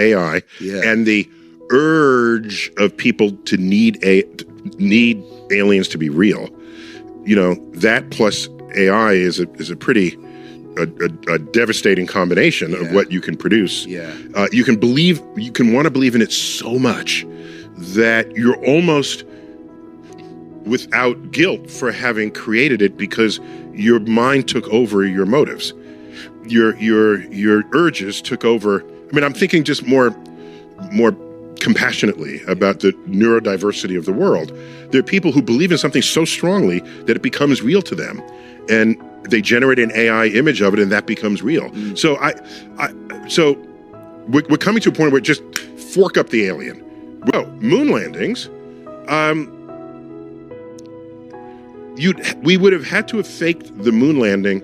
AI and the urge of people to need aliens to be real. You know, that plus AI is a pretty a devastating combination of what you can produce. You can want to believe in it so much that you're almost without guilt for having created it because your mind took over your motives. Your urges took over. I mean, I'm thinking just more compassionately about the neurodiversity of the world. There are people who believe in something so strongly that it becomes real to them, and they generate an AI image of it, and that becomes real. So so we're coming to a point where just fork up the alien. Well, moon landings. We would have had to have faked the moon landing,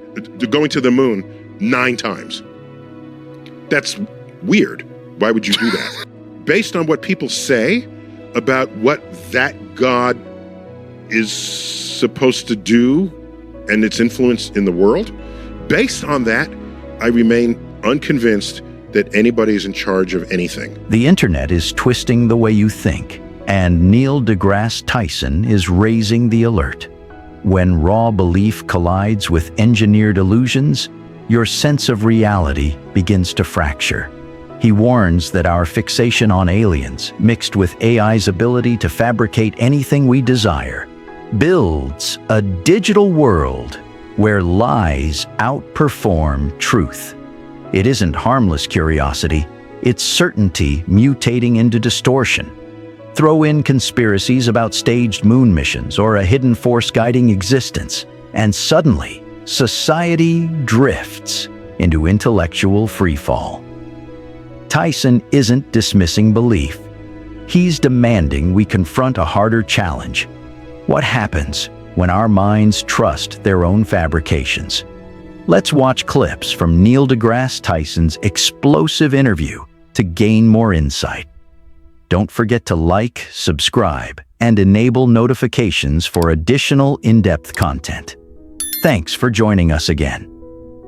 going to the moon 9 times. That's weird. Why would you do that? Based on what people say about what that God is supposed to do and its influence in the world, based on that, I remain unconvinced that anybody is in charge of anything. The internet is twisting the way you think, and Neil deGrasse Tyson is raising the alert. When raw belief collides with engineered illusions, your sense of reality begins to fracture. He warns that our fixation on aliens, mixed with AI's ability to fabricate anything we desire, builds a digital world where lies outperform truth. It isn't harmless curiosity, it's certainty mutating into distortion. Throw in conspiracies about staged moon missions or a hidden force guiding existence, and suddenly, society drifts into intellectual freefall. Tyson isn't dismissing belief. He's demanding we confront a harder challenge. What happens when our minds trust their own fabrications? Let's watch clips from Neil deGrasse Tyson's explosive interview to gain more insight. Don't forget to like, subscribe, and enable notifications for additional in-depth content. Thanks for joining us again.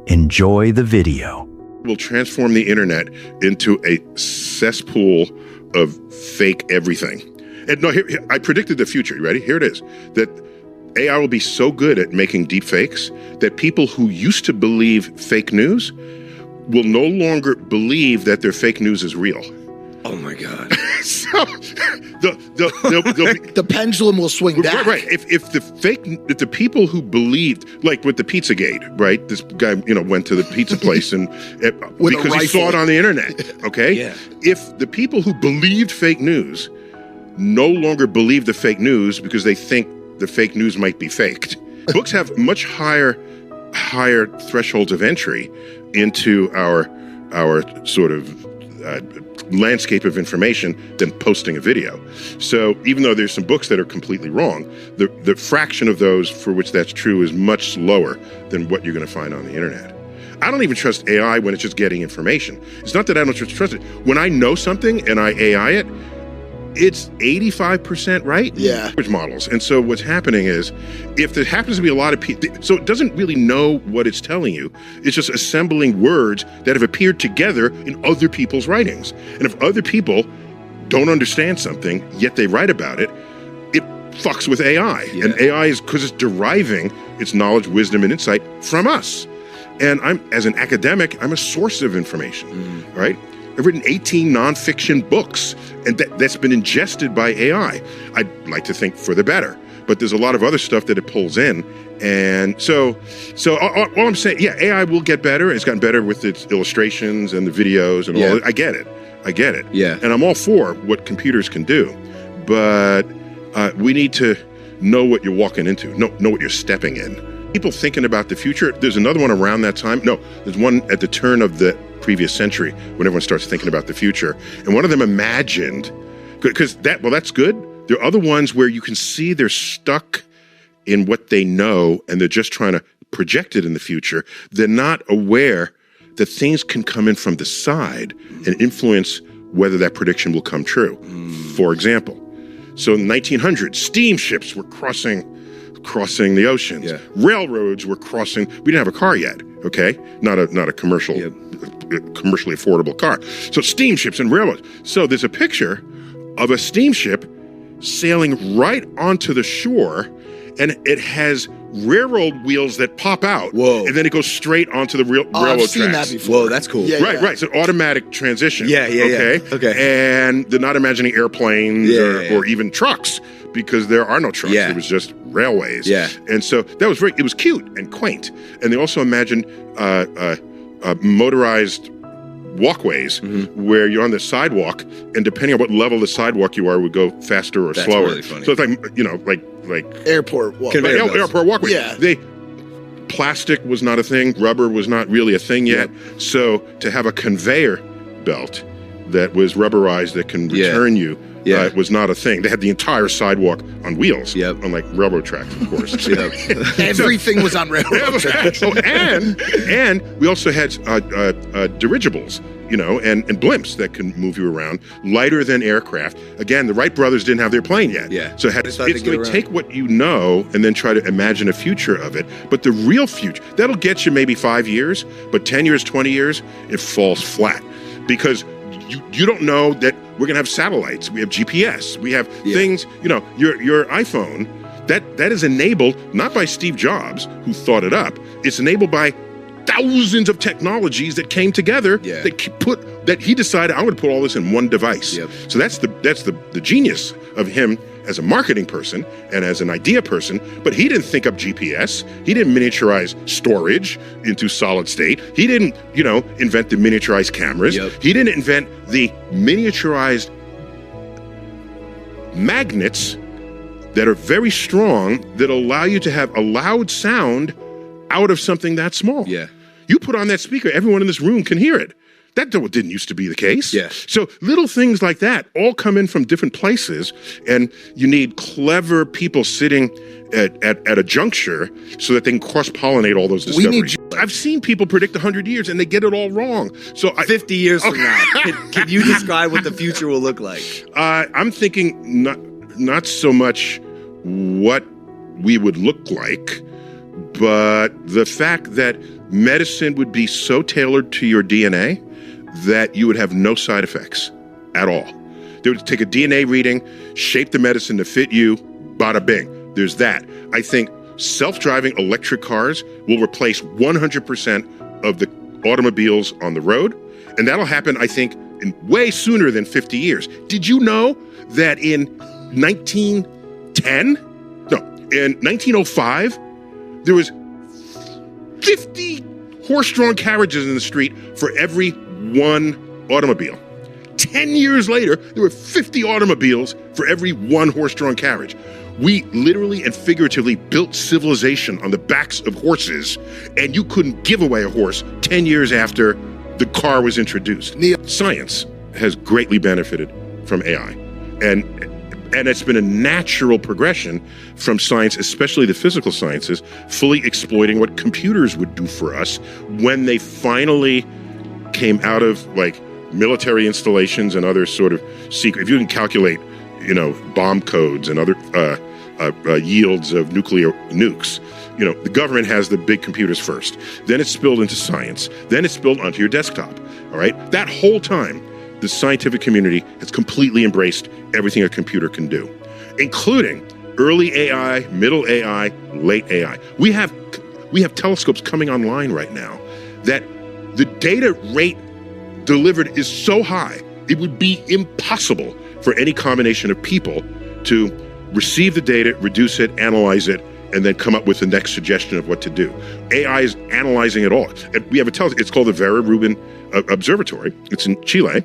Enjoy the video. Will transform the internet into a cesspool of fake everything. And no, here, I predicted the future. You ready? Here it is. That AI will be so good at making deep fakes that people who used to believe fake news will no longer believe that their fake news is real. Oh my God! So the pendulum will swing back. Right. If the people who believed, like with the Pizzagate, right? This guy, went to the pizza place and because he saw it on the internet. Okay. Yeah. If the people who believed fake news no longer believe the fake news because they think the fake news might be faked, books have much higher thresholds of entry into our sort of landscape of information than posting a video. So even though there's some books that are completely wrong, the fraction of those for which that's true is much lower than what you're going to find on the internet. I don't even trust AI when it's just getting information. It's not that I don't trust it. When I know something and I AI it, it's 85% right. Yeah. Models. And so what's happening is, if there happens to be a lot of people, so it doesn't really know what it's telling you. It's just assembling words that have appeared together in other people's writings. And if other people don't understand something, yet they write about it, it fucks with AI. Yeah. And AI is because it's deriving its knowledge, wisdom, and insight from us. And as an academic, I'm a source of information, right? I've written 18 nonfiction books, and that's been ingested by AI. I'd like to think for the better, but there's a lot of other stuff that it pulls in. And so all I'm saying, yeah, AI will get better. It's gotten better with its illustrations and the videos and all. I get it. Yeah. And I'm all for what computers can do, but we need to know what you're walking into, know what you're stepping in. People thinking about the future, there's another one around that time. No, there's one at the turn of the previous century when everyone starts thinking about the future. And one of them imagined, because that's good. There are other ones where you can see they're stuck in what they know and they're just trying to project it in the future. They're not aware that things can come in from the side and influence whether that prediction will come true. For example, so in the 1900s, steamships were crossing the oceans. Yeah. Railroads were crossing. We didn't have a car yet, okay? Not a commercial commercially affordable car. So steamships and railroads. So there's a picture of a steamship sailing right onto the shore, and it has railroad wheels that pop out. Whoa. And then it goes straight onto the railroad I've seen tracks. that before. Whoa, that's cool. Yeah, Right. It's an automatic transition. Yeah. Okay. And they're not imagining airplanes Yeah. or even trucks, because there are no trucks. Yeah. It was just railways. Yeah. And so that was it was cute and quaint. And they also imagined motorized walkways where you're on the sidewalk, and depending on what level of the sidewalk you are, would go faster or That's slower. really funny. So it's like Airport walk. Conveyor belts. airport walkway. Yeah. Plastic was not a thing. Rubber was not really a thing yet. So to have a conveyor belt that was rubberized that can return you was not a thing. They had the entire sidewalk on wheels, unlike railroad tracks, of course. Everything was on railroad tracks. And we also had dirigibles, and blimps that can move you around, lighter than aircraft. Again, the Wright brothers didn't have their plane yet. Yeah. So it's going to take what you know and then try to imagine a future of it. But the real future, that'll get you maybe 5 years, but 10 years, 20 years, it falls flat. Because you don't know that we're going to have satellites. We have GPS. We have things, your iPhone, that is enabled not by Steve Jobs, who thought it up. It's enabled by thousands of technologies that came together that he decided, I'm going to put all this in one device. So that's the genius of him as a marketing person and as an idea person. But he didn't think up GPS. He didn't miniaturize storage into solid state. He didn't, invent the miniaturized cameras. He didn't invent the miniaturized magnets that are very strong that allow you to have a loud sound out of something that small. You put on that speaker, everyone in this room can hear it. That didn't used to be the case. So little things like that all come in from different places, and you need clever people sitting at a juncture so that they can cross-pollinate all those discoveries. I've seen people predict 100 years and they get it all wrong. So 50 years from now, can you describe what the future will look like? I'm thinking not so much what we would look like, but the fact that medicine would be so tailored to your DNA that you would have no side effects at all. They would take a DNA reading, shape the medicine to fit you, bada bing. There's that. I think self-driving electric cars will replace 100% of the automobiles on the road, and that'll happen, I think, in way sooner than 50 years. Did you know that in 1905, there was 50 horse-drawn carriages in the street for every one automobile. 10 years later, there were 50 automobiles for every one horse-drawn carriage. We literally and figuratively built civilization on the backs of horses, and you couldn't give away a horse 10 years after the car was introduced. Science has greatly benefited from AI, and it's been a natural progression from science, especially the physical sciences, fully exploiting what computers would do for us when they finally came out of military installations and other sort of secret. If you can calculate, bomb codes and other yields of nuclear nukes, the government has the big computers first. Then it's spilled into science. Then it's spilled onto your desktop. All right. That whole time, the scientific community has completely embraced everything a computer can do, including early AI, middle AI, late AI. We have telescopes coming online right now that the data rate delivered is so high, it would be impossible for any combination of people to receive the data, reduce it, analyze it, and then come up with the next suggestion of what to do. AI is analyzing it all. And we have a telescope, it's called the Vera Rubin Observatory. It's in Chile.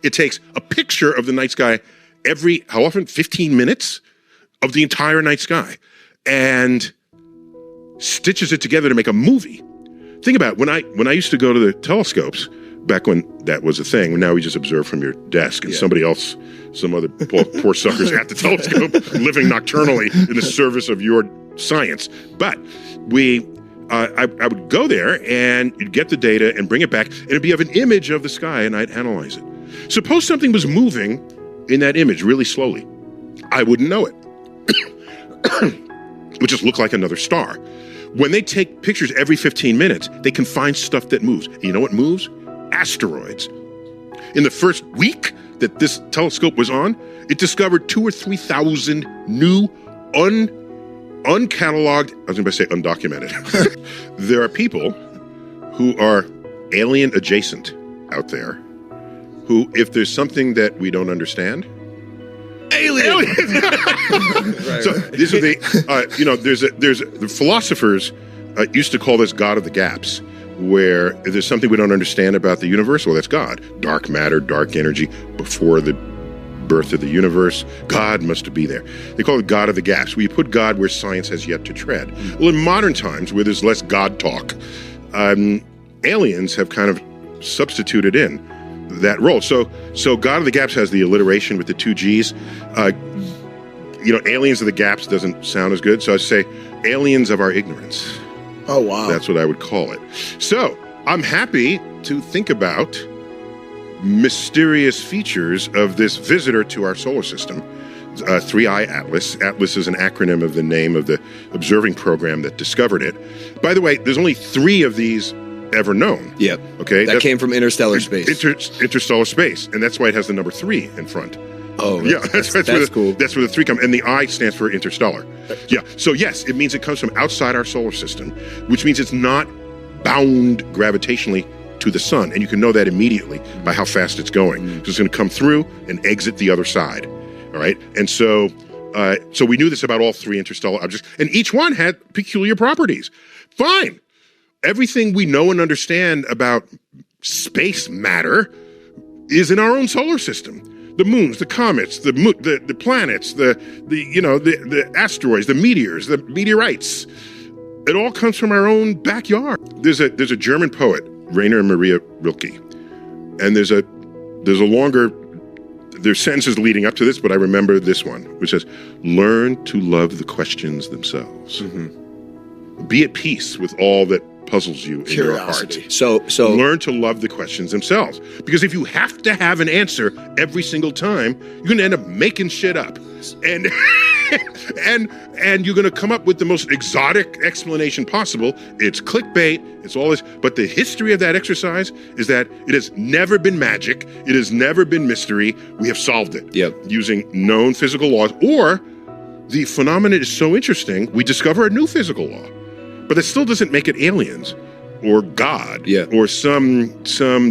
It takes a picture of the night sky how often? 15 minutes of the entire night sky, and stitches it together to make a movie. Think about it. When I used to go to the telescopes, back when that was a thing, now we just observe from your desk, and somebody else, some other poor suckers at the telescope, living nocturnally in the service of your science. But I would go there, and you'd get the data and bring it back, and it'd be of an image of the sky, and I'd analyze it. Suppose something was moving in that image really slowly. I wouldn't know it. It would just look like another star. When they take pictures every 15 minutes, they can find stuff that moves. And you know what moves? asteroids. In the first week that this telescope was on, it discovered 2,000 or 3,000 new uncatalogued, I was going to say undocumented. There are people who are alien adjacent out there who, if there's something that we don't understand, aliens. So these are the, the philosophers used to call this God of the gaps, where if there's something we don't understand about the universe, well, that's God. Dark matter, dark energy, before the birth of the universe, God must be there. They call it God of the gaps, where you put God where science has yet to tread. Well, in modern times, where there's less God talk, aliens have kind of substituted in that role. So God of the gaps has the alliteration with the two G's. Aliens of the gaps doesn't sound as good, so I say aliens of our ignorance. Oh, wow. That's what I would call it. So I'm happy to think about mysterious features of this visitor to our solar system, 3I Atlas. Atlas is an acronym of the name of the observing program that discovered it. By the way, there's only 3 of these ever known. Yep. Okay. That came from interstellar space. Interstellar space, and that's why it has the number 3 in front. Oh, yeah, that's cool. That's where the 3 come, and the I stands for interstellar. Yeah. So yes, it means it comes from outside our solar system, which means it's not bound gravitationally to the sun, and you can know that immediately by how fast it's going. So it's going to come through and exit the other side. All right, and so we knew this about all 3 interstellar objects, and each one had peculiar properties. Fine. Everything we know and understand about space matter is in our own solar system. The moons, the comets, the planets, the asteroids, the meteors, the meteorites. It all comes from our own backyard. There's a German poet, Rainer Maria Rilke, and there's sentences leading up to this, but I remember this one, which says, "Learn to love the questions themselves. Be at peace with all that puzzles you in your heart." So learn to love the questions themselves, because if you have to have an answer every single time, you're going to end up making shit up, and and you're going to come up with the most exotic explanation possible. It's clickbait. It's all this. But the history of that exercise is that it has never been magic. It has never been mystery. We have solved it using known physical laws, or the phenomenon is so interesting, we discover a new physical law. But that still doesn't make it aliens or God or some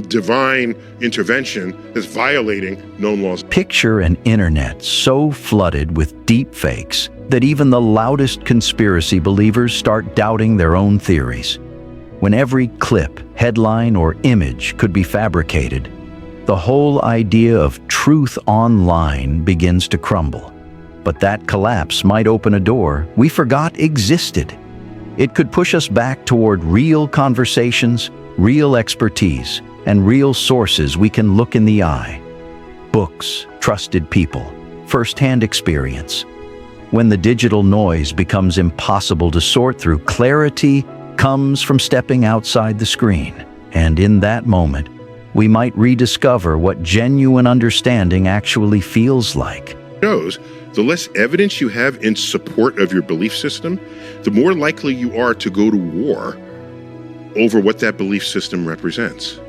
divine intervention that's violating known laws. Picture an internet so flooded with deep fakes that even the loudest conspiracy believers start doubting their own theories. When every clip, headline, or image could be fabricated, the whole idea of truth online begins to crumble. But that collapse might open a door we forgot existed. It could push us back toward real conversations, real expertise, and real sources we can look in the eye. Books, trusted people, first-hand experience. When the digital noise becomes impossible to sort through, clarity comes from stepping outside the screen. And in that moment, we might rediscover what genuine understanding actually feels like. The less evidence you have in support of your belief system, the more likely you are to go to war over what that belief system represents.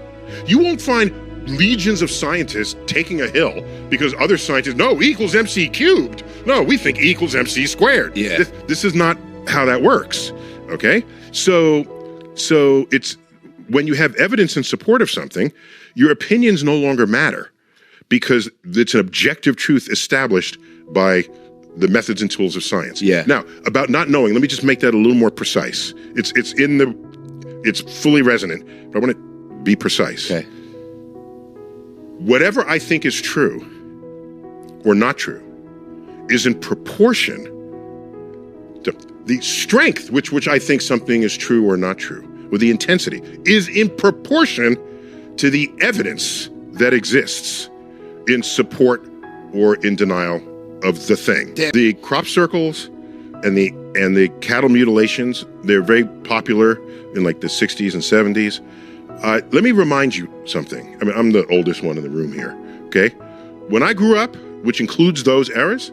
You won't find legions of scientists taking a hill because other scientists, no, E equals MC cubed. No, we think E equals MC squared. Yeah. This is not how that works, okay? So it's when you have evidence in support of something, your opinions no longer matter because it's an objective truth established by the methods and tools of science. Yeah. Now, about not knowing, let me just make that a little more precise. It's fully resonant, but I want to be precise. Okay. Whatever I think is true or not true is in proportion to the strength which I think something is true or not true, or the intensity, is in proportion to the evidence that exists in support or in denial of the thing. Damn. The crop circles and the cattle mutilations, they're very popular in like the 60s and 70s. Let me remind you something. I mean, I'm the oldest one in the room here, okay? When I grew up, which includes those eras,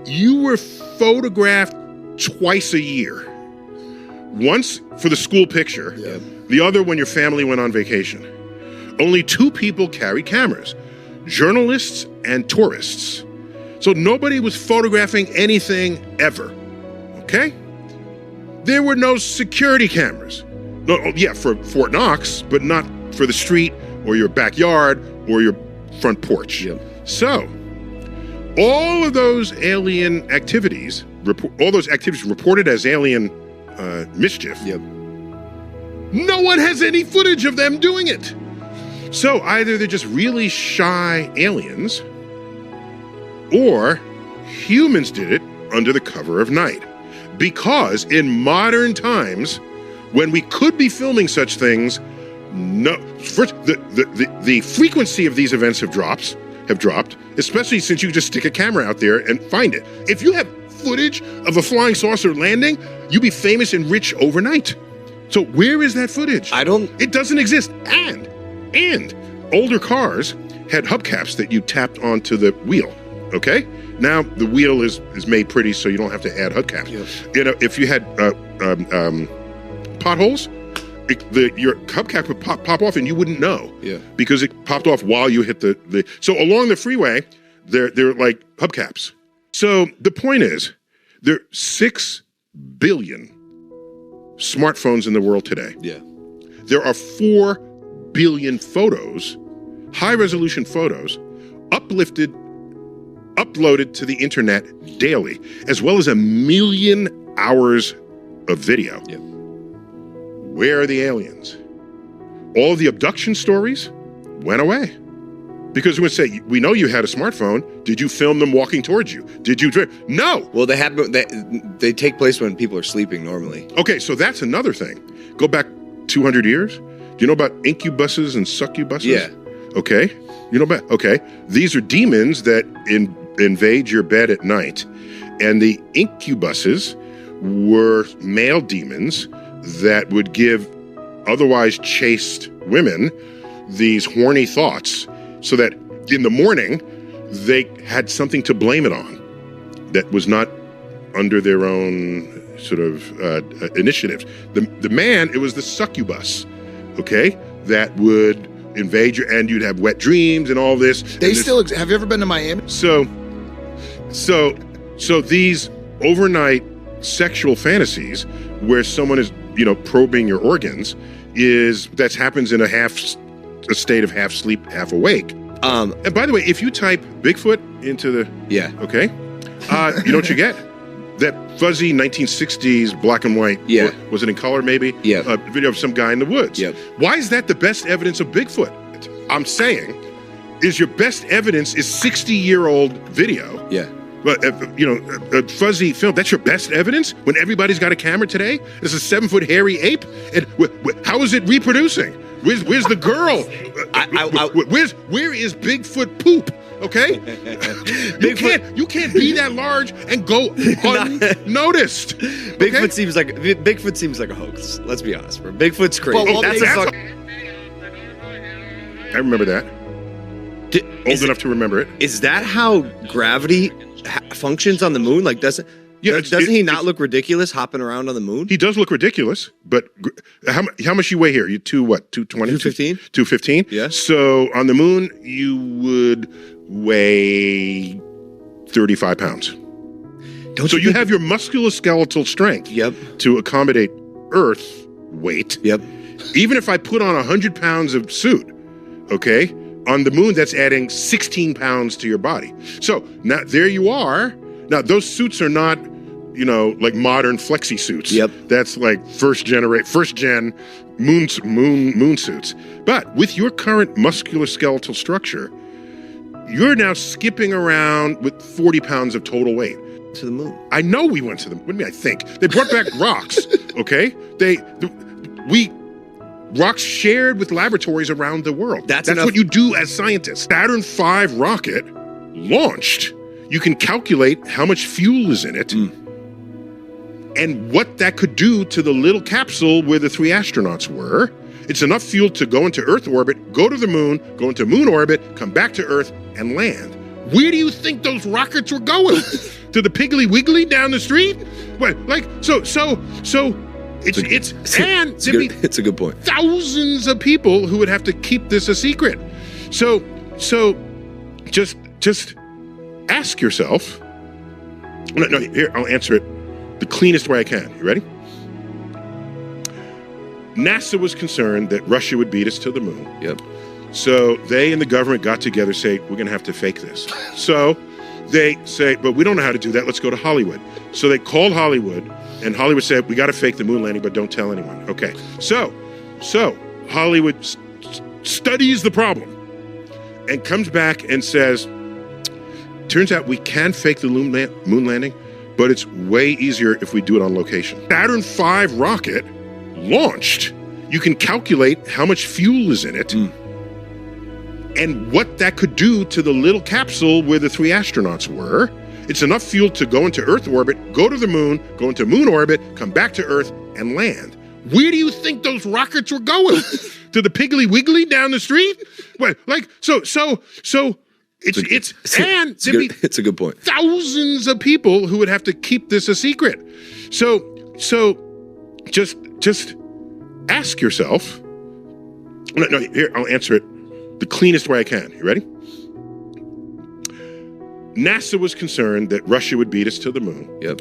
you were photographed twice a year. Once for the school picture. Yeah. The other when your family went on vacation. Only 2 people carried cameras, journalists and tourists. So nobody was photographing anything ever, okay? There were no security cameras. No, yeah, for Fort Knox, but not for the street or your backyard or your front porch. Yep. So, all of those alien activities, all those activities reported as alien mischief, Yep. no one has any footage of them doing it. So either they're just really shy aliens, or humans did it under the cover of night. Because in modern times, when we could be filming such things, no, first, the frequency of these events have dropped, especially since you just stick a camera out there and find it. If you have footage of a flying saucer landing, you'd be famous and rich overnight. So where is that footage? It doesn't exist. And older cars had hubcaps that you tapped onto the wheel, okay? Now the wheel is made pretty so you don't have to add hubcaps. Yep. You know, if you had potholes, your hubcap would pop off and you wouldn't know. Yeah. Because it popped off while you hit the so along the freeway, they're like hubcaps. So the point is, there are 6 billion smartphones in the world today. Yeah. There are 4 billion photos, high-resolution photos, uploaded to the internet daily, as well as 1 million hours of video. Yep. Where are the aliens? All of the abduction stories went away. Because we would say, we know you had a smartphone. Did you film them walking towards you? Did you? No. Well, they take place when people are sleeping normally. Okay, so that's another thing. Go back 200 years. Do you know about incubuses and succubuses? Yeah. Okay. You know about, okay. These are demons that invade your bed at night. And the incubuses were male demons that would give otherwise chaste women these horny thoughts so that in the morning they had something to blame it on that was not under their own sort of initiatives. The man, it was the succubus, okay, that would invade you, and you'd have wet dreams and all this. Have you ever been to Miami? So these overnight sexual fantasies where someone is, probing your organs that happens in a state of half sleep, half awake. And by the way, if you type Bigfoot into the okay, you know what you get? That fuzzy 1960s black and white. Yeah. Was it in color maybe? Yeah. Video of some guy in the woods. Yep. Why is that the best evidence of Bigfoot? I'm saying, is your best evidence is 60-year-old video. Yeah. But a fuzzy film, that's your best evidence when everybody's got a camera today? It's a 7-foot hairy ape? And how is it reproducing? Where's the girl? Where is Bigfoot poop? Okay? You can't be that large and go unnoticed. Bigfoot seems like a hoax. Let's be honest, bro. Bigfoot's crazy. I remember that. Old enough to remember it. Is that how gravity functions on the moon? Like, doesn't he not look ridiculous hopping around on the moon? He does look ridiculous, but how much you weigh here? You 220? 215. 215? Yeah. So on the moon, you would weigh 35 pounds. So you have your musculoskeletal strength to accommodate Earth weight. Yep. Even if I put on 100 pounds of suit, okay, on the moon, that's adding 16 pounds to your body. So now there you are. Now those suits are not, like modern flexi suits. Yep. That's like first gen moon suits. But with your current musculoskeletal structure, you're now skipping around with 40 pounds of total weight. To the moon. I know we went to the moon. What do you mean I think? They brought back rocks, okay? Rocks shared with laboratories around the world. That's what you do as scientists. Saturn V rocket launched. You can calculate how much fuel is in it and what that could do to the little capsule where the 3 astronauts were. It's enough fuel to go into Earth orbit, go to the moon, go into moon orbit, come back to Earth, and land. Where do you think those rockets were going? To the Piggly Wiggly down the street? So It's a good point. Thousands of people who would have to keep this a secret. So just ask yourself. No, here, I'll answer it the cleanest way I can. You ready? NASA was concerned that Russia would beat us to the moon. Yep. So they and the government got together, say, we're going to have to fake this. So they say, but we don't know how to do that. Let's go to Hollywood. So they called Hollywood, and Hollywood said, we got to fake the moon landing, but don't tell anyone. Okay. So Hollywood studies the problem and comes back and says, turns out we can fake the moon landing, but it's way easier if we do it on location. Saturn V rocket launched. You can calculate how much fuel is in it and what that could do to the little capsule where the 3 astronauts were. It's enough fuel to go into Earth orbit, go to the moon, go into moon orbit, come back to Earth, and land. Where do you think those rockets were going? To the Piggly Wiggly down the street? What, like, so it's a good point. Thousands of people who would have to keep this a secret. So just ask yourself. No, here, I'll answer it the cleanest way I can. You ready? NASA was concerned that Russia would beat us to the moon. Yep.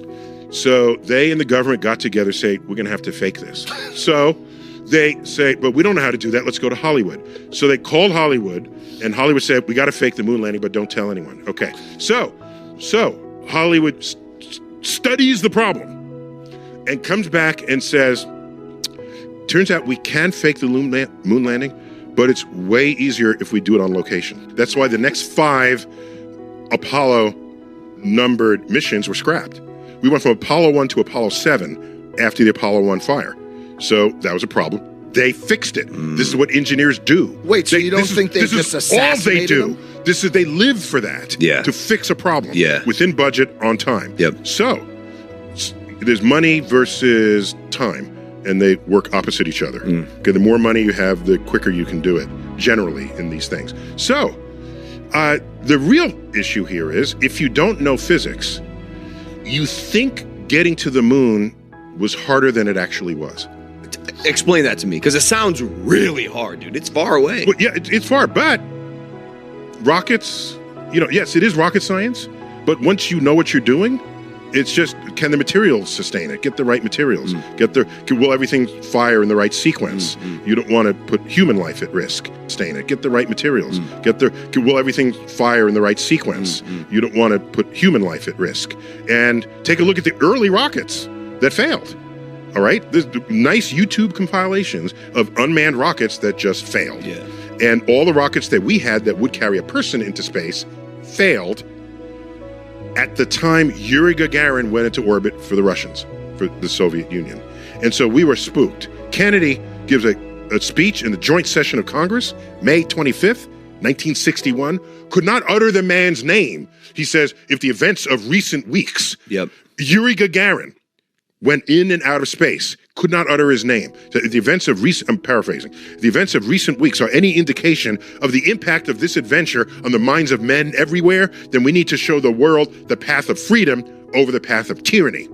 So they and the government got together, say, we're going to have to fake this. So they say, but we don't know how to do that. Let's go to Hollywood. So they called Hollywood, and Hollywood said, we got to fake the moon landing, but don't tell anyone. Okay. So Hollywood studies the problem and comes back and says, turns out we can fake the moon landing, but it's way easier if we do it on location. That's why the next 5 Apollo numbered missions were scrapped. We went from Apollo 1 to Apollo 7 after the Apollo 1 fire. So that was a problem. They fixed it. This is what engineers do. Wait, so you don't think they just assassinated all they do. them? They live for that. Yeah. To fix a problem. Yeah. Within budget, on time. Yep. So there's money versus time, and they work opposite each other. Okay, the more money you have, the quicker you can do it, generally, in these things. So the real issue here is, if you don't know physics, you think getting to the moon was harder than it actually was. Explain that to me, because it sounds really hard, dude. It's far away. Well, yeah, it's far, but rockets, yes, it is rocket science, but once you know what you're doing, it's just, can the materials sustain it? Get the right materials. Will everything fire in the right sequence? You don't want to put human life at risk. Sustain it. Get the right materials. Will everything fire in the right sequence? You don't want to put human life at risk. And take a look at the early rockets that failed. All right? There's nice YouTube compilations of unmanned rockets that just failed. Yeah. And all the rockets that we had that would carry a person into space failed at the time Yuri Gagarin went into orbit for the Russians, for the Soviet Union. And so we were spooked. Kennedy gives a speech in the joint session of Congress, May 25th, 1961, could not utter the man's name. He says, if the events of recent weeks, Yuri Gagarin went in and out of space, could not utter his name. So the events of I'm paraphrasing, the events of recent weeks are any indication of the impact of this adventure on the minds of men everywhere, then we need to show the world the path of freedom over the path of tyranny.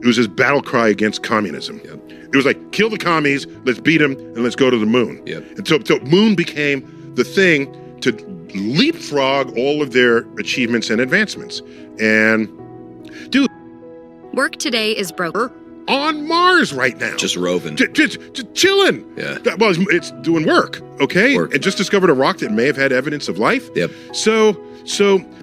It was his battle cry against communism. It was like, kill the commies, let's beat them, and let's go to the moon. And so moon became the thing to leapfrog all of their achievements and advancements. And, dude, work today is broke. On Mars right now. Just roving. Just chilling. Yeah. Well, it's doing work, okay? And just discovered a rock that may have had evidence of life. So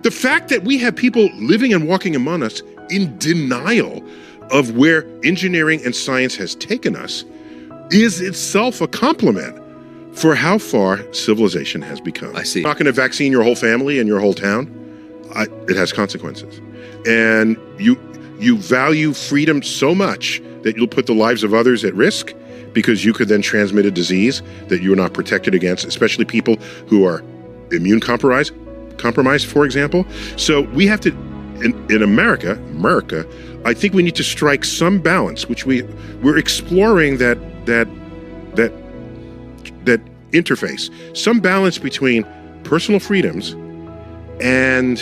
the fact that we have people living and walking among us in denial of where engineering and science has taken us is itself a compliment for how far civilization has become. I see. You're not going to vaccine your whole family and your whole town. It has consequences. And you value freedom so much that you'll put the lives of others at risk because you could then transmit a disease that you're not protected against, especially people who are immune compromised, for example. So we have to, in America, I think we need to strike some balance, which we're exploring that interface, some balance between personal freedoms and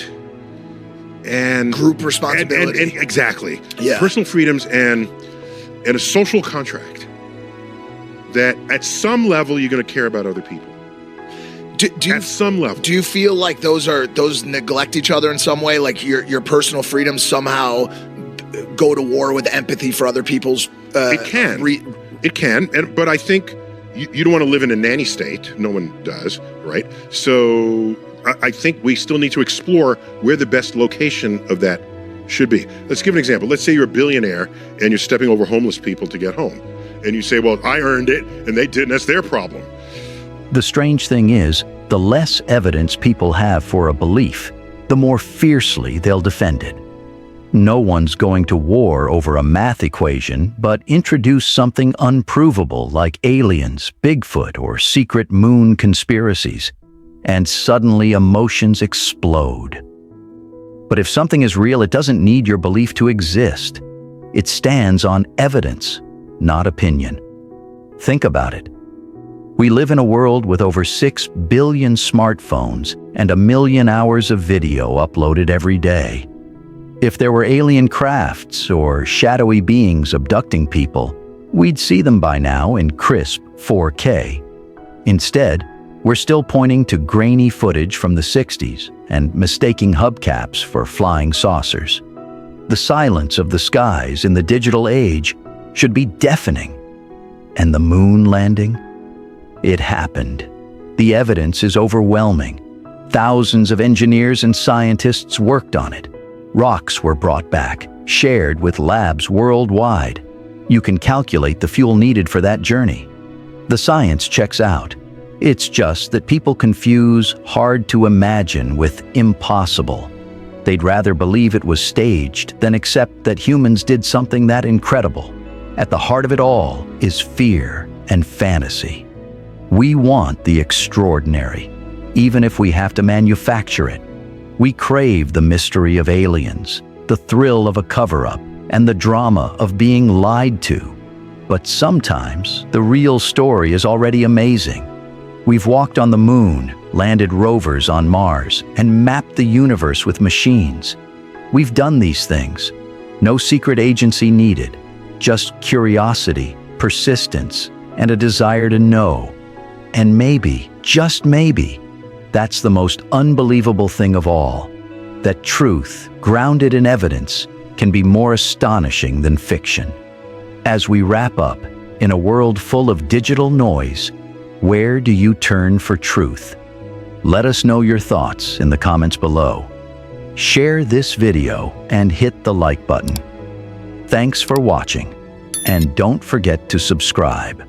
group responsibility. And exactly. Yeah. Personal freedoms and and a social contract that at some level you're going to care about other people. At some level. Do you feel like those neglect each other in some way? Like your personal freedoms somehow go to war with empathy for other people's? It can. But I think you don't want to live in a nanny state. No one does, right? So I think we still need to explore where the best location of that should be. Let's give an example. Let's say you're a billionaire and you're stepping over homeless people to get home. And you say, well, I earned it and they didn't. That's their problem. The strange thing is, the less evidence people have for a belief, the more fiercely they'll defend it. No one's going to war over a math equation, but introduce something unprovable like aliens, Bigfoot, or secret moon conspiracies, and suddenly emotions explode. But if something is real, it doesn't need your belief to exist. It stands on evidence, not opinion. Think about it. We live in a world with over 6 billion smartphones and 1 million hours of video uploaded every day. If there were alien crafts or shadowy beings abducting people, we'd see them by now in crisp 4K. Instead, we're still pointing to grainy footage from the 60s and mistaking hubcaps for flying saucers. The silence of the skies in the digital age should be deafening. And the moon landing? It happened. The evidence is overwhelming. Thousands of engineers and scientists worked on it. Rocks were brought back, shared with labs worldwide. You can calculate the fuel needed for that journey. The science checks out. It's just that people confuse hard to imagine with impossible. They'd rather believe it was staged than accept that humans did something that incredible. At the heart of it all is fear and fantasy. We want the extraordinary, even if we have to manufacture it. We crave the mystery of aliens, the thrill of a cover-up, and the drama of being lied to. But sometimes the real story is already amazing. We've walked on the moon, landed rovers on Mars, and mapped the universe with machines. We've done these things. No secret agency needed, just curiosity, persistence, and a desire to know. And maybe, just maybe, that's the most unbelievable thing of all, that truth, grounded in evidence, can be more astonishing than fiction. As we wrap up, in a world full of digital noise, where do you turn for truth? Let us know your thoughts in the comments below. Share this video and hit the like button. Thanks for watching, and don't forget to subscribe.